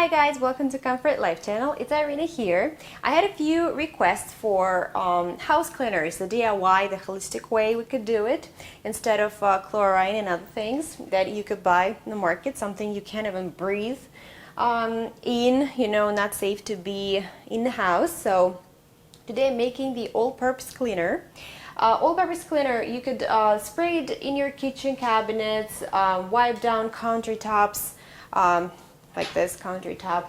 Hi guys, welcome to Comfort Life channel. It's Irina here. I had a few requests for house cleaners, the DIY, the holistic way we could do it instead of chlorine and other things that you could buy in the market, something you can't even breathe in, not safe to be in the house. So today I'm making the all-purpose cleaner. All-purpose cleaner, you could spray it in your kitchen cabinets, wipe down countertops, like this countertop,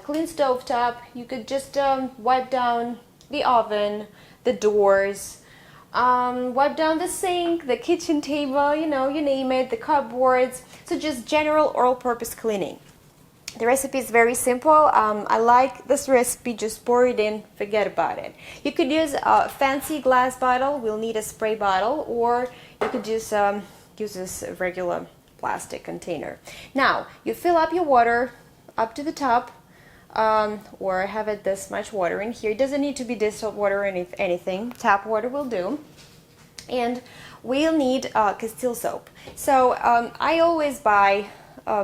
clean stove top. You could just wipe down the oven, the doors, wipe down the sink, the kitchen table, you name it, the cupboards. So just general all-purpose cleaning. The recipe is very simple. I like this recipe, just pour it in, forget about it. You could use a fancy glass bottle, we'll need a spray bottle, or you could just use this regular plastic container. Now, you fill up your water up to the top, or have it this much water in here. It doesn't need to be distilled water or anything. Tap water will do. And we'll need Castile soap. So I always buy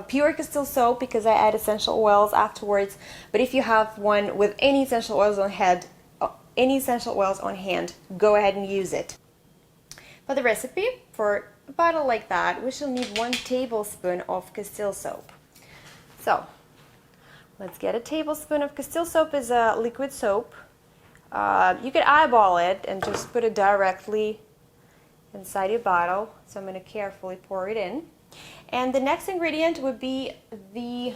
pure Castile soap because I add essential oils afterwards. But if you have one with any essential oils on hand, go ahead and use it. For the recipe, for a bottle like that, we shall need 1 tablespoon of Castile soap. So let's get a tablespoon of Castile soap. Is a liquid soap. You could eyeball it and just put it directly inside your bottle. So I'm going to carefully pour it in. And the next ingredient would be the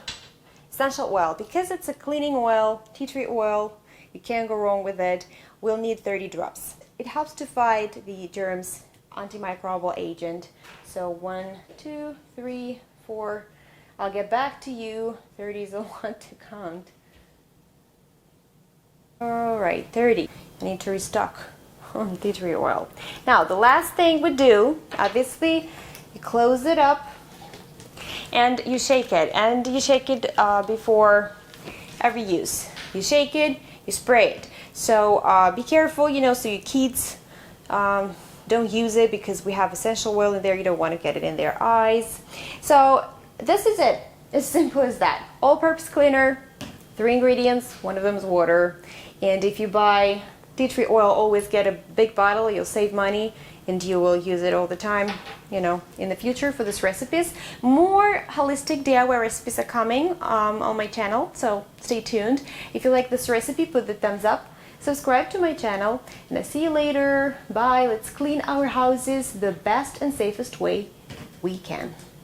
essential oil. Because it's a cleaning oil, tea tree oil, you can't go wrong with it. We'll need 30 drops. It helps to fight the germs, antimicrobial agent. So 1, 2, 3, 4. I'll get back to you. 30 is a lot to count. Alright, 30. I need to restock on tea tree oil. Now the last thing we do, obviously, you close it up and you shake it. And you shake it before every use. You shake it, you spray it. So be careful, so your kids don't use it because we have essential oil in there. You don't want to get it in their eyes. So this is it. As simple as that. All-purpose cleaner, 3 ingredients. One of them is water. And if you buy tea tree oil, always get a big bottle. You'll save money and you will use it all the time, in the future for these recipes. More holistic DIY recipes are coming on my channel, so stay tuned. If you like this recipe, put the thumbs up. Subscribe to my channel, and I'll see you later. Bye. Let's clean our houses the best and safest way we can.